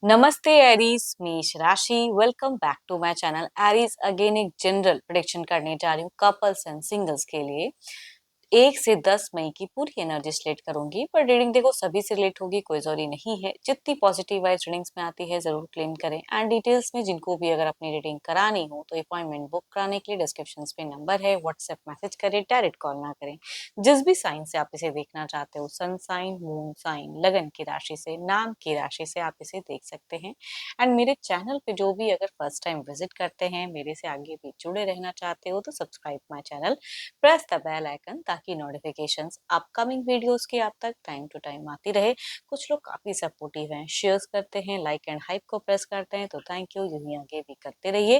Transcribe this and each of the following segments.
नमस्ते एरीज, मेष राशि। Welcome back to my channel Aries. Again एक जनरल प्रेडिक्शन करने जा रही हूँ कपल्स एंड सिंगल्स के लिए। 1 से 10 मई की पूरी एनर्जी स्लेट करूंगी, पर रीडिंग देखो सभी से रिलेट होगी, कोई जरूरी नहीं है। जितनी पॉजिटिव वाइज रीडिंग्स में आती है जरूर क्लेम करें। एंड डिटेल्स में जिनको भी अगर अपनी रीडिंग करानी हो तो अपॉइंटमेंट बुक कराने के लिए डिस्क्रिप्शन पे नंबर है, व्हाट्सएप मैसेज करें, डायरेक्ट कॉल ना करें। जिस भी साइन से आप इसे देखना चाहते हो, सन साइन, मून साइन, लगन की राशि से, नाम की राशि से आप इसे देख सकते हैं। एंड मेरे चैनल पे जो भी अगर फर्स्ट टाइम विजिट करते हैं, मेरे से आगे भी जुड़े रहना चाहते हो तो subscribe my channel, press the bell icon ताकि नोटिफिकेशंस अपकमिंग वीडियोस की आप तक टाइम टू टाइम आती रहे। कुछ लोग काफी सपोर्टिव हैं, शेयर्स करते हैं, लाइक एंड हाइप को प्रेस करते हैं, तो थैंक यू, यूं ही आगे भी करते रहिए।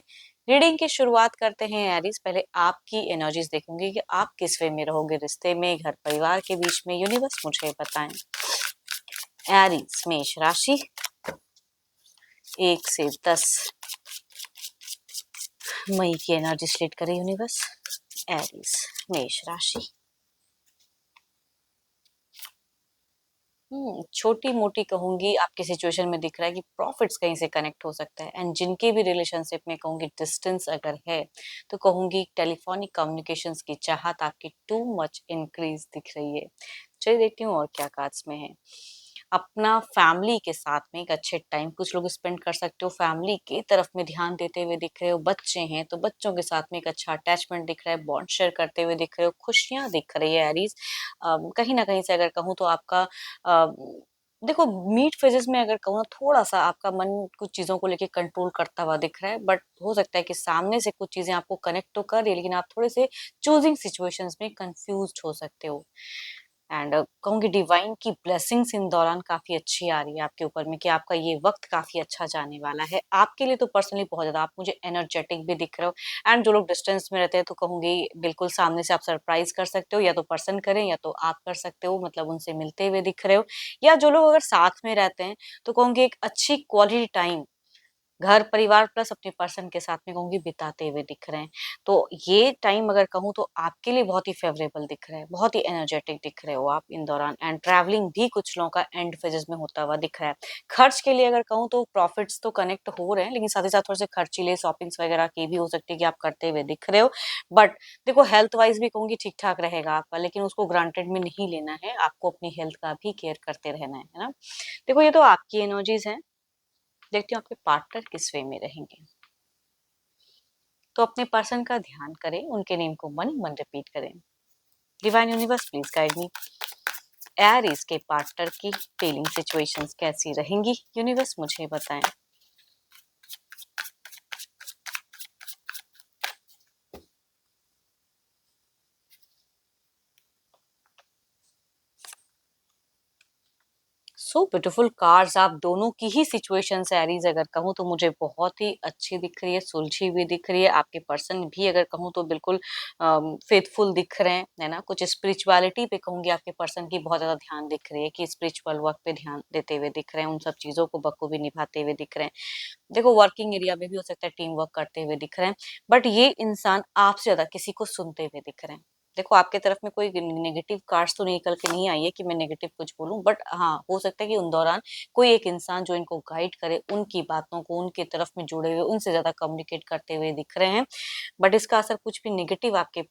रीडिंग की शुरुआत करते हैं एरीज। पहले आपकी एनर्जीज देखूंगी कि आप किस वे में रहोगे, रिश्ते में, घर परिवार के बीच में। यूनिवर्स मुझे बताएं। एरीज मेष राशि, 1 से 10 मई की एनर्जी स्लेट करें यूनिवर्स। एरीज मेष राशि। छोटी मोटी कहूंगी आपकी सिचुएशन में दिख रहा है कि प्रॉफिट्स कहीं से कनेक्ट हो सकता है। एंड जिनके भी रिलेशनशिप में कहूंगी डिस्टेंस अगर है तो कहूंगी टेलीफोनिक कम्युनिकेशंस की चाहत आपकी टू मच इंक्रीज दिख रही है। चलिए देखती हूँ और क्या कार्ड्स में है। अपना फैमिली के साथ में एक अच्छे टाइम कुछ लोग स्पेंड कर सकते हो, फैमिली की तरफ में ध्यान देते हुए दिख रहे हो। बच्चे हैं तो बच्चों के साथ में एक अच्छा अटैचमेंट दिख रहा है, बॉन्ड शेयर करते हुए दिख रहे हो, खुशियां दिख रही है एरीज। कहीं ना कहीं से अगर कहूँ तो आपका अ, देखो मीट फेजेस में अगर कहूँ थोड़ा सा आपका मन कुछ चीजों को लेके कंट्रोल करता हुआ दिख रहा है, बट हो सकता है कि सामने से कुछ चीजें आपको कनेक्ट तो कर रही है, लेकिन आप थोड़े से चूजिंग सिचुएशंस में कंफ्यूज हो सकते हो। एंड कहूंगी डिवाइन की ब्लेसिंग्स इन दौरान काफी अच्छी आ रही है आपके ऊपर में, कि आपका ये वक्त काफी अच्छा जाने वाला है आपके लिए। तो पर्सनली बहुत ज्यादा आप मुझे एनर्जेटिक भी दिख रहे हो। एंड जो लोग डिस्टेंस में रहते हैं तो कहूंगी बिल्कुल सामने से आप सरप्राइज कर सकते हो, या तो पर्सन करें या तो आप कर सकते हो, मतलब उनसे मिलते हुए दिख रहे हो। या जो लोग अगर साथ में रहते हैं तो कहूंगी एक अच्छी क्वालिटी टाइम घर परिवार प्लस अपने पर्सन के साथ में कहूंगी बिताते हुए दिख रहे हैं। तो ये टाइम अगर कहूँ तो आपके लिए बहुत ही फेवरेबल दिख रहा है, बहुत ही एनर्जेटिक दिख रहे हो आप इन दौरान। एंड ट्रैवलिंग भी कुछ लोगों का एंड फेजेस में होता हुआ दिख रहा है। खर्च के लिए अगर कहूँ तो प्रॉफिट्स तो कनेक्ट हो रहे हैं, लेकिन साथ ही साथ थोड़े से खर्चीले शॉपिंग्स वगैरह की भी हो सकती है कि आप करते हुए दिख रहे हो। बट देखो हेल्थ वाइज भी कहूंगी ठीक ठाक रहेगा आपका, लेकिन उसको ग्रांटेड में नहीं लेना है, आपको अपनी हेल्थ का भी केयर करते रहना है ना। देखो ये तो आपकी एनर्जीज हैं। देखती हूँ आपके पार्टनर किस वे में रहेंगे। तो अपने पर्सन का ध्यान करें, उनके नेम को मन ही मन रिपीट करें। Divine universe please guide me. Aries के पार्टनर की फीलिंग सिचुएशंस कैसी रहेंगी, यूनिवर्स मुझे बताएं। सो ब्यूटीफुल कार्ड्स, आप दोनों की ही सिचुएशन एरीज अगर कहूँ तो मुझे बहुत ही अच्छी दिख रही है, सुलझी हुई दिख रही है। आपके पर्सन भी अगर कहूँ तो बिल्कुल फेथफुल दिख रहे हैं, है ना। कुछ स्पिरिचुअलिटी पे कहूंगी आपके पर्सन की बहुत ज्यादा ध्यान दिख रही है, कि स्पिरिचुअल वर्क पे ध्यान देते हुए दिख रहे हैं, उन सब चीजों को बखूबी निभाते हुए दिख रहे हैं। देखो वर्किंग एरिया में भी हो सकता है टीम वर्क करते हुए दिख रहे हैं, बट ये इंसान आपसे ज्यादा किसी को सुनते हुए दिख रहे हैं। देखो आपके तरफ में कोई नेगेटिव कार्ड्स तो निकल के नहीं आई है कि मैं नेगेटिव कुछ बोलूं, बट हाँ हो सकता है कि उन दौरान कोई एक इंसान जो इनको गाइड करे, उनकी बातों को उनके तरफ में जुड़े हुए, उनसे ज्यादा कम्युनिकेट करते हुए दिख रहे हैं। बट इसका असर कुछ भी नेगेटिव आपके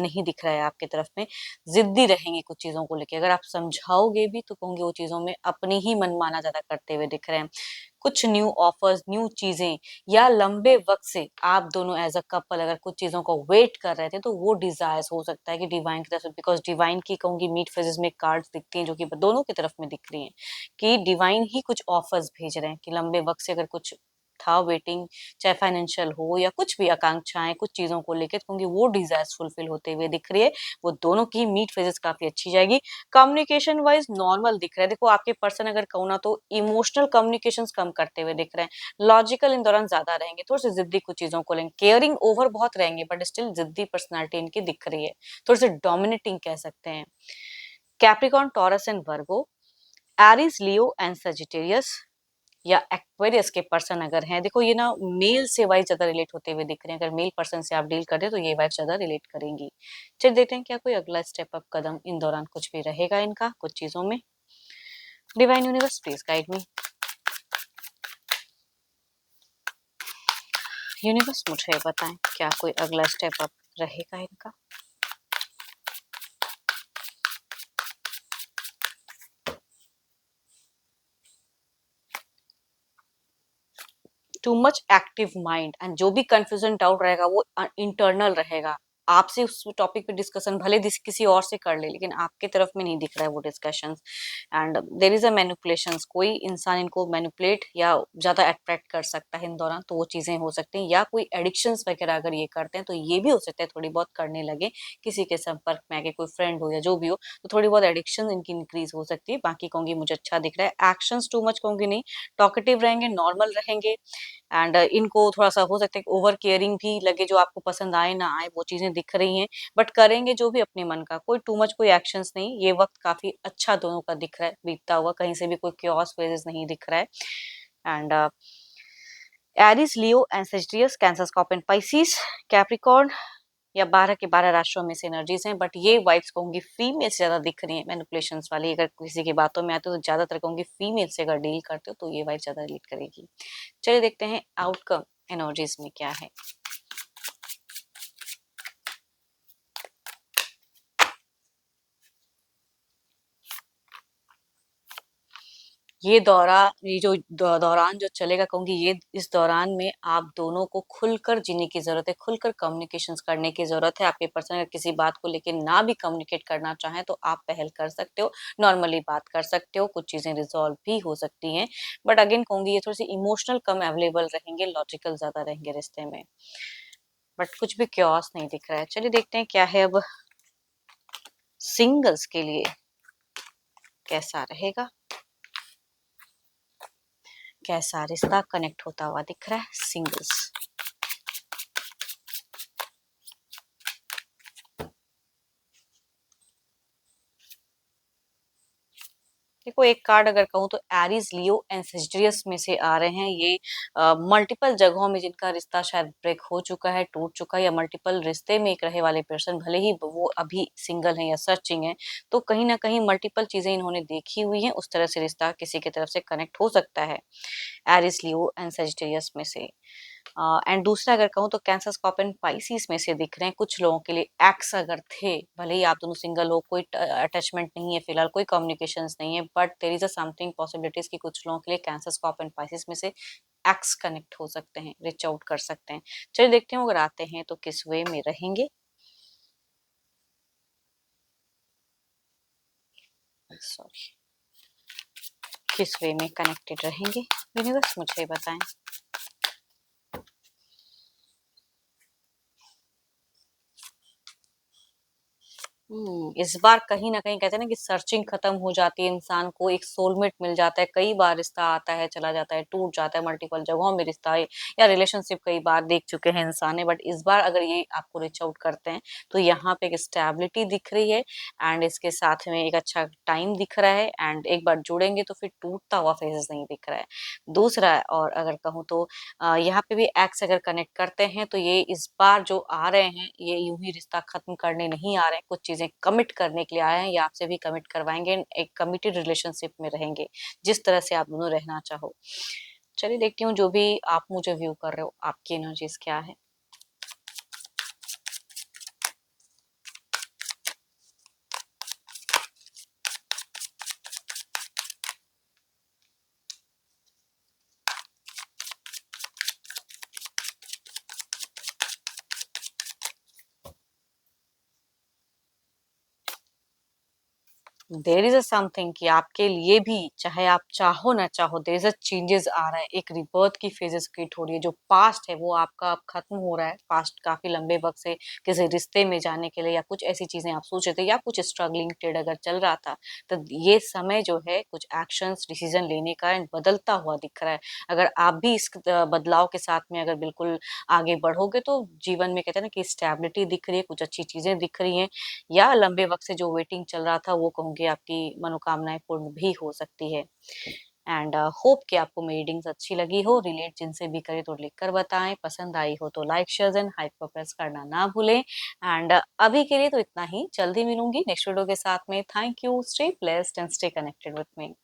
नहीं दिख रहा है आपके तरफ में। जिद्दी रहेंगे कुछ चीजों को लेकर, अगर आप समझाओगे भी तो कहूंगे वो चीजों में अपनी ही मनमाना ज्यादा करते हुए दिख रहे हैं। कुछ न्यू ऑफर्स, न्यू चीजें, या लंबे वक्त से आप दोनों एज अ कपल अगर कुछ चीजों को वेट कर रहे थे तो वो डिजायर्स हो सकता है कि डिवाइन की तरफ से, बिकॉज डिवाइन की कहूंगी मीट फेजेस में कार्ड्स दिखती हैं जो कि दोनों की तरफ में दिख रही हैं, कि डिवाइन ही कुछ ऑफर्स भेज रहे हैं, कि लंबे वक्त से अगर कुछ था वेटिंग, चाहे फाइनेंशियल हो या कुछ भी आकांक्षाएं कुछ चीजों को लेकर, क्योंकि वो डिजायर्स फुलफिल होते हुए दिख रही है। वो दोनों की मीट फेजेस काफी अच्छी जाएगी। कम्युनिकेशन वाइज नॉर्मल दिख रहा है। देखो आपके पर्सन अगर कहूँ ना तो इमोशनल कम्युनिकेशन कम करते हुए दिख रहे हैं, लॉजिकल इन दौरान ज्यादा रहेंगे, थोड़ी सी जिद्दी कुछ चीजों को लेंगे, केयरिंग ओवर बहुत रहेंगे, बट स्टिल जिद्दी पर्सनालिटी इनकी दिख रही है, थोड़ी सी डोमिनेटिंग कह सकते हैं। Capricorn, taurus and Virgo, Aries, Leo and Sagittarius या एक्वेरियस के पर्सन अगर हैं, देखो ये ना मेल से वाइज ज्यादा रिलेट होते हुए दिख रहे हैं। अगर मेल पर्सन से आप डील कर रहे हैं तो ये वाइफ ज्यादा रिलेट करेंगी। चलिए देखते हैं क्या कोई अगला स्टेप अप कदम इन दौरान कुछ भी रहेगा इनका कुछ चीजों में। Divine universe please guide me. Universe मुझे बताएं क्या कोई अगला स्टेप अप रहेगा इनका। Too much active mind and जो भी कंफ्यूजन डाउट रहेगा वो इंटरनल रहेगा। आपसे उस टॉपिक पे डिस्कशन भले किसी और से कर ले, लेकिन आपके तरफ में नहीं दिख रहा है वो discussions. And there is a manipulations, कोई इंसान इनको मैनिपुलेट या ज्यादा अट्रैक्ट कर सकता है इन दौरान, तो वो चीजें हो सकती हैं। या कोई एडिक्शंस वगैरह अगर ये करते हैं तो ये भी हो सकता है थोड़ी बहुत करने लगे, किसी के संपर्क में आके, कोई फ्रेंड हो या जो भी हो, तो थोड़ी बहुत एडिक्शन इनकी इंक्रीज हो सकती है। बाकी कहूंगी मुझे अच्छा दिख रहा है। एक्शंस टू मच कहूंगी नहीं, टॉकेटिव रहेंगे, नॉर्मल रहेंगे। एंड इनको थोड़ा-सा हो सकता है कि ओवर केयरिंग भी लगे, जो आपको पसंद आए ना आए वो चीज़ें दिख रही हैं, बट करेंगे जो भी अपने मन का, कोई टू मच कोई एक्शंस नहीं। ये वक़्त काफ़ी अच्छा दोनों का दिख रहा है बीतता हुआ, कहीं से भी कोई chaos फेजेस नहीं दिख रहा है। And Aries, Leo and Sagittarius, cancer, scorpion, Pisces, Capricorn या 12 के 12 राशियों में से एनर्जीज हैं, बट ये वाइब्स कहूंगी फीमेल से ज्यादा दिख रही है मैनिपुलेशंस वाली। अगर किसी की बातों में आते हो तो ज्यादातर कहूंगी फीमेल से अगर डील करते हो तो ये वाइब ज्यादा लीड करेगी। चलिए देखते हैं आउटकम एनर्जीज में क्या है। ये दौरान जो चलेगा कहूंगी, ये इस दौरान में आप दोनों को खुलकर जीने की जरूरत है, खुलकर कम्युनिकेशंस करने की जरूरत है। आपके पर्सन अगर किसी बात को लेकर ना भी कम्युनिकेट करना चाहें तो आप पहल कर सकते हो, नॉर्मली बात कर सकते हो, कुछ चीजें रिजॉल्व भी हो सकती हैं। बट अगेन कहूंगी ये थोड़ी सी इमोशनल कम अवेलेबल रहेंगे, लॉजिकल ज्यादा रहेंगे रिश्ते में, बट कुछ भी क्योस नहीं दिख रहा है। चलिए देखते हैं क्या है अब सिंगल्स के लिए कैसा रहेगा, कैसा रिश्ता कनेक्ट होता हुआ दिख रहा है सिंगल्स। देखो एक कार्ड अगर कहूँ तो एरीज, लियो एंड सेजिटेरियस में से आ रहे हैं। ये मल्टीपल जगहों में जिनका रिश्ता शायद ब्रेक हो चुका है, टूट चुका है, या मल्टीपल रिश्ते में एक रहे वाले पर्सन, भले ही वो अभी सिंगल है या सर्चिंग है, तो कहीं ना कहीं मल्टीपल चीजें इन्होंने देखी हुई हैं, उस तरह से रिश्ता किसी की तरफ से कनेक्ट हो सकता है एरीज, लियो एंड सेजिटेरियस में से। एंड दूसरा अगर कहूँ तो कैंसर, स्कॉर्पियन, पाइसेस में से दिख रहे हैं। कुछ लोगों के लिए एक्स अगर थे, भले ही आप दोनों सिंगल हो, कोई अटैचमेंट नहीं है फिलहाल, कोई कम्युनिकेशंस नहीं है, but there is a something possibilities कि कुछ लोगों के लिए कैंसर, स्कॉर्पियन, पाइसेस में से एक्स कनेक्ट हो सकते हैं, रिच आउट कर सकते हैं। चलिए देखते हैं अगर आते हैं तो किस वे में रहेंगे। सॉरी, किस वे में कनेक्टेड रहेंगे यूनिवर्स मुझे बताएं। इस बार कहीं न कहीं कहते हैं ना कि सर्चिंग खत्म हो जाती है, इंसान को एक सोलमेट मिल जाता है। कई बार रिश्ता आता है, चला जाता है, टूट जाता है, मल्टीपल जगहों में रिश्ता है या रिलेशनशिप कई बार देख चुके हैं इंसान ने, बट इस बार अगर ये आपको रीच आउट करते हैं तो यहाँ पे एक स्टेबिलिटी दिख रही है एंड इसके साथ में एक अच्छा टाइम दिख रहा है। एंड एक बार जुड़ेंगे तो फिर टूटता हुआ फेजेस नहीं दिख रहा है। दूसरा और अगर कहूँ तो यहाँ पे भी एक्स अगर कनेक्ट करते हैं तो ये इस बार जो आ रहे हैं ये यूं ही रिश्ता खत्म करने नहीं आ रहे हैं, कुछ चीजें कमिट करने के लिए आए हैं या आपसे भी कमिट करवाएंगे, एक कमिटेड रिलेशनशिप में रहेंगे जिस तरह से आप दोनों रहना चाहो। चलिए देखती हूँ जो भी आप मुझे व्यू कर रहे हो आपकी एनर्जीज क्या है। देयर इज अ समथिंग कि आपके लिए भी, चाहे आप चाहो ना चाहो, देयर इज अ चेंजेस आ रहा है, एक रिबर्थ की फेजेस क्रिएट हो रही है। जो पास्ट है वो आपका अब खत्म हो रहा है, पास्ट काफी लंबे वक्त से किसी रिश्ते में जाने के लिए या कुछ ऐसी चीजें आप सोच रहे थे या कुछ स्ट्रगलिंग पीरियड अगर चल रहा था, तो ये समय जो है कुछ एक्शंस डिसीजन लेने का बदलता हुआ दिख रहा है। अगर आप भी इस बदलाव के साथ में अगर बिल्कुल आगे बढ़ोगे तो जीवन में कहते हैं ना कि स्टेबिलिटी दिख रही है, कुछ अच्छी चीजें दिख रही हैं, या लंबे वक्त से जो वेटिंग चल रहा था वो कहूँगी आपकी मनोकामनाएं पूर्ण भी हो सकती है। एंड होप कि आपको मेरी रीडिंग्स अच्छी लगी हो, रिलेट जिनसे भी करे तो लिखकर बताएं, पसंद आई हो तो लाइक शेयर एंड हाइप को प्रेस करना ना भूलें। एंड अभी के लिए तो इतना ही, जल्दी मिलूंगी नेक्स्ट वीडियो के साथ में। Thank you, stay blessed and stay connected with me.